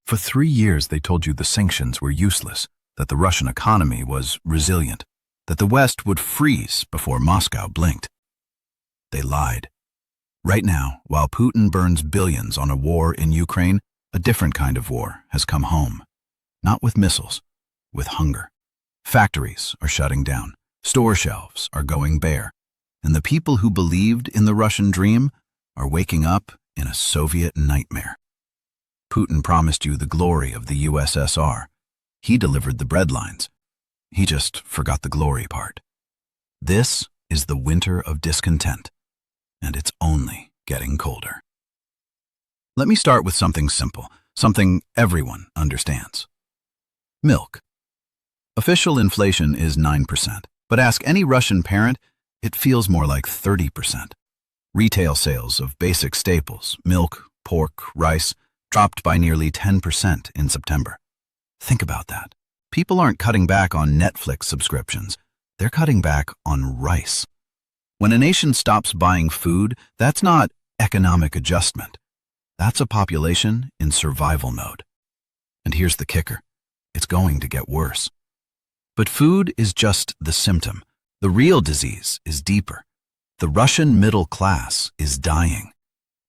For 3 years, they told you the sanctions were useless, that the Russian economy was resilient, that the West would freeze before Moscow blinked. They lied. Right now, while Putin burns billions on a war in Ukraine, a different kind of war has come home. Not with missiles, with hunger. Factories are shutting down, store shelves are going bare, and the people who believed in the Russian dream are waking up in a Soviet nightmare. Putin promised you the glory of the USSR. He delivered the breadlines. He just forgot the glory part. This is the winter of discontent, and it's only getting colder. Let me start with something simple, something everyone understands. Milk. Official inflation is 9%, but ask any Russian parent, it feels more like 30%. Retail sales of basic staples, milk, pork, rice, dropped by nearly 10% in September. Think about that. People aren't cutting back on Netflix subscriptions. They're cutting back on rice. When a nation stops buying food, that's not economic adjustment. That's a population in survival mode. And here's the kicker. It's going to get worse. But food is just the symptom. The real disease is deeper. The Russian middle class is dying.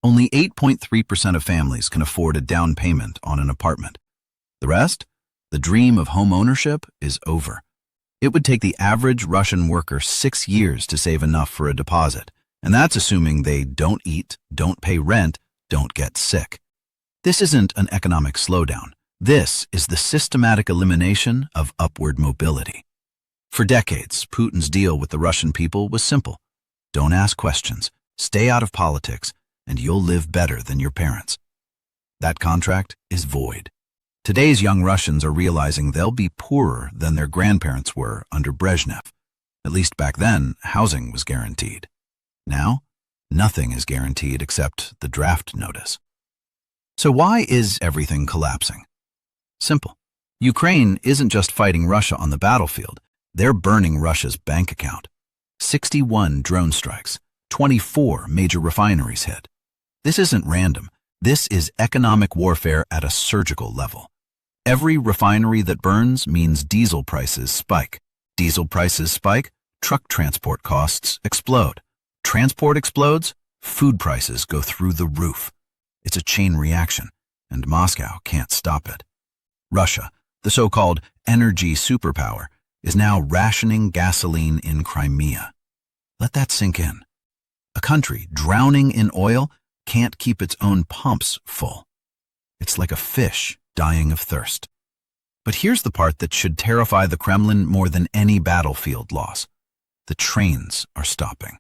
Only 8.3% of families can afford a down payment on an apartment. The rest? The dream of home ownership is over. It would take the average Russian worker 6 years to save enough for a deposit, and that's assuming they don't eat, don't pay rent, don't get sick. This isn't an economic slowdown. This is the systematic elimination of upward mobility. For decades, Putin's deal with the Russian people was simple. Don't ask questions, stay out of politics, and you'll live better than your parents. That contract is void. Today's young Russians are realizing they'll be poorer than their grandparents were under Brezhnev. At least back then, housing was guaranteed. Now, nothing is guaranteed except the draft notice. So why is everything collapsing? Simple. Ukraine isn't just fighting Russia on the battlefield. They're burning Russia's bank account. 61 drone strikes, 24 major refineries hit. This isn't random. This is economic warfare at a surgical level. Every refinery that burns means diesel prices spike. Diesel prices spike, truck transport costs explode. Transport explodes, food prices go through the roof. It's a chain reaction, and Moscow can't stop it. Russia, the so-called energy superpower, is now rationing gasoline in Crimea. Let that sink in. A country drowning in oil can't keep its own pumps full. It's like a fish dying of thirst. But here's the part that should terrify the Kremlin more than any battlefield loss. The trains are stopping.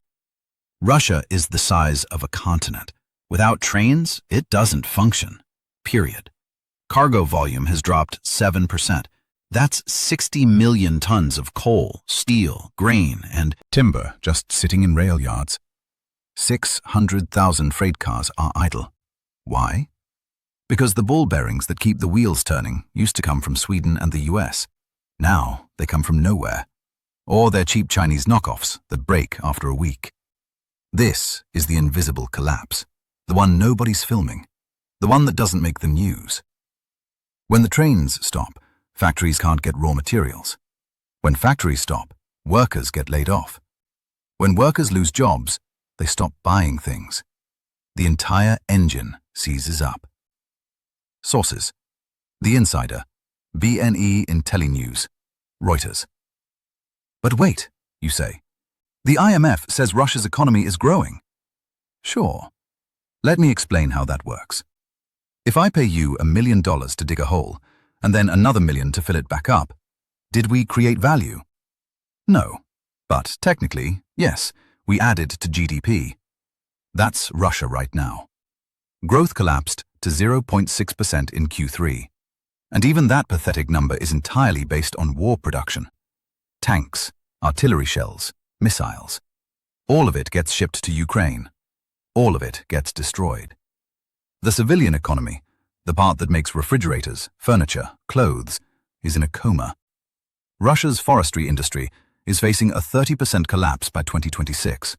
Russia is the size of a continent. Without trains, it doesn't function. Period. Cargo volume has dropped 7%. That's 60 million tons of coal, steel, grain, and timber just sitting in rail yards. 600,000 freight cars are idle. Why? Because the ball bearings that keep the wheels turning used to come from Sweden and the US. Now they come from nowhere. Or they're cheap Chinese knockoffs that break after a week. This is the invisible collapse, the one nobody's filming, the one that doesn't make the news. When the trains stop, factories can't get raw materials. When factories stop, workers get laid off. When workers lose jobs, they stop buying things. The entire engine seizes up. Sources: The Insider, BNE IntelliNews, Reuters. But wait, you say. The IMF says Russia's economy is growing. Sure. Let me explain how that works. If I pay you $1 million to dig a hole, and then another $1 million to fill it back up, did we create value? No. But technically, yes, we added to GDP. That's Russia right now. Growth collapsed to 0.6% in Q3. And even that pathetic number is entirely based on war production. Tanks, artillery shells, missiles. All of it gets shipped to Ukraine. All of it gets destroyed. The civilian economy, the part that makes refrigerators, furniture, clothes, is in a coma. Russia's forestry industry is facing a 30% collapse by 2026.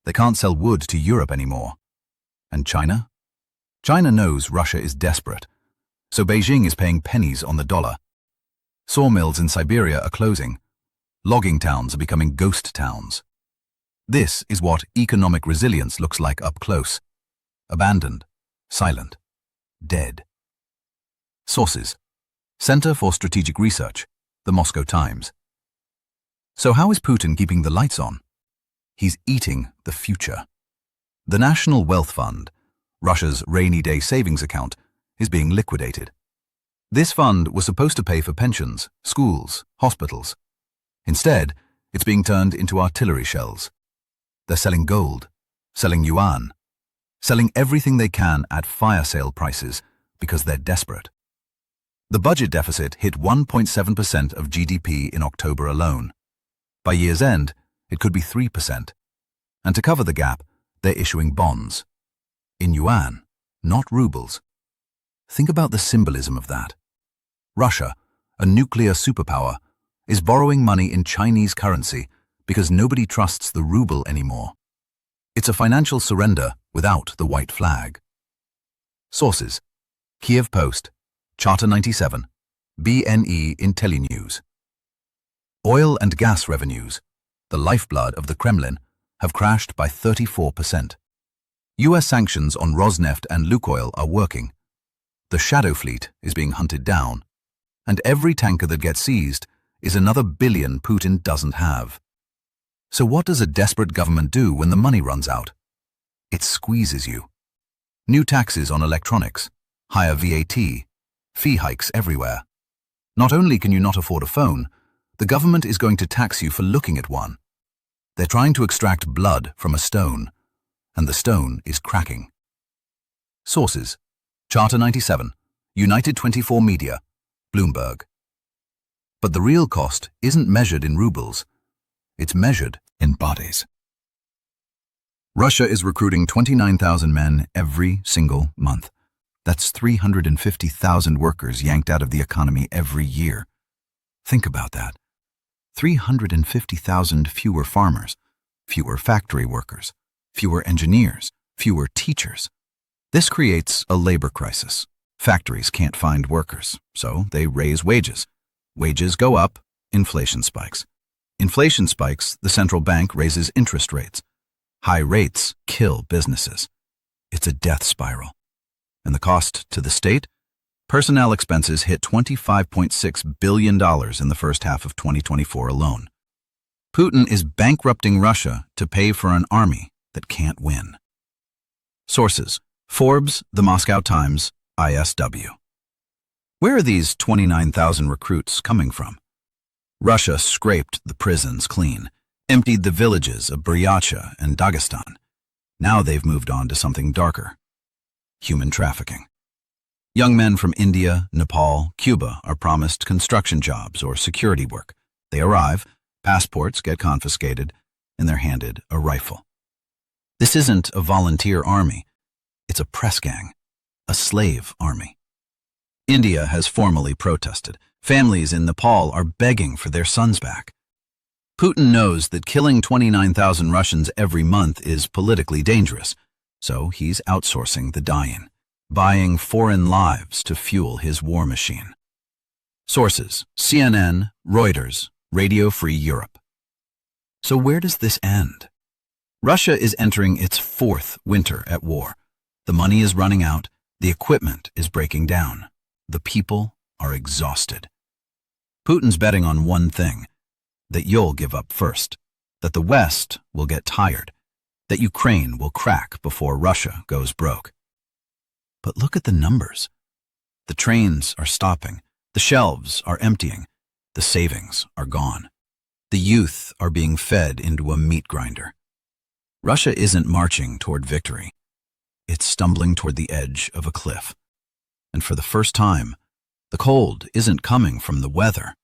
They can't sell wood to Europe anymore. And China? China knows Russia is desperate. So Beijing is paying pennies on the dollar. Sawmills in Siberia are closing. Logging towns are becoming ghost towns. This is what economic resilience looks like up close. Abandoned, silent, dead. Sources: Center for Strategic Research, The Moscow Times. So how is Putin keeping the lights on? He's eating the future. The National Wealth Fund, Russia's rainy day savings account, is being liquidated. This fund was supposed to pay for pensions, schools, hospitals. Instead, it's being turned into artillery shells. They're selling gold, selling yuan, selling everything they can at fire sale prices because they're desperate. The budget deficit hit 1.7% of GDP in October alone. By year's end, it could be 3%. And to cover the gap, they're issuing bonds. In yuan, not rubles. Think about the symbolism of that. Russia, a nuclear superpower, is borrowing money in Chinese currency because nobody trusts the ruble anymore. It's a financial surrender without the white flag. Sources: Kyiv Post, Charter 97, BNE IntelliNews. Oil and gas revenues, the lifeblood of the Kremlin, have crashed by 34%. US sanctions on Rosneft and Lukoil are working. The shadow fleet is being hunted down. And every tanker that gets seized is another billion Putin doesn't have. So what does a desperate government do when the money runs out? It squeezes you. New taxes on electronics, higher VAT, fee hikes everywhere. Not only can you not afford a phone, the government is going to tax you for looking at one. They're trying to extract blood from a stone, and the stone is cracking. Sources: Charter 97, United 24 Media, Bloomberg. But the real cost isn't measured in rubles. It's measured in bodies. Russia is recruiting 29,000 men every single month. That's 350,000 workers yanked out of the economy every year. Think about that. 350,000 fewer farmers, fewer factory workers, fewer engineers, fewer teachers. This creates a labor crisis. Factories can't find workers, so they raise wages. Wages go up, inflation spikes. Inflation spikes, the central bank raises interest rates. High rates kill businesses. It's a death spiral. And the cost to the state? Personnel expenses hit $25.6 billion in the first half of 2024 alone. Putin is bankrupting Russia to pay for an army that can't win. Sources: Forbes, The Moscow Times, ISW. Where are these 29,000 recruits coming from? Russia scraped the prisons clean, emptied the villages of Buryatia and Dagestan. Now they've moved on to something darker: human trafficking. Young men from India, Nepal, Cuba are promised construction jobs or security work. They arrive, passports get confiscated, and they're handed a rifle. This isn't a volunteer army. It's a press gang, a slave army. India has formally protested. Families in Nepal are begging for their sons back. Putin knows that killing 29,000 Russians every month is politically dangerous, so he's outsourcing the dying, buying foreign lives to fuel his war machine. Sources: CNN, Reuters, Radio Free Europe. So where does this end? Russia is entering its fourth winter at war. The money is running out, the equipment is breaking down, the people are exhausted. Putin's betting on one thing: that you'll give up first, that the West will get tired, that Ukraine will crack before Russia goes broke. But look at the numbers. The trains are stopping, the shelves are emptying, the savings are gone. The youth are being fed into a meat grinder. Russia isn't marching toward victory. It's stumbling toward the edge of a cliff. And for the first time, the cold isn't coming from the weather.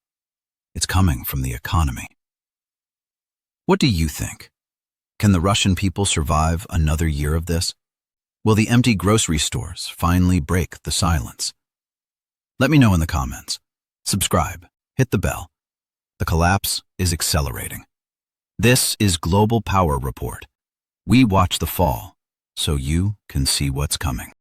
It's coming from the economy. What do you think? Can the Russian people survive another year of this? Will the empty grocery stores finally break the silence? Let me know in the comments. Subscribe, hit the bell. The collapse is accelerating. This is Global Power Report. We watch the fall, so you can see what's coming.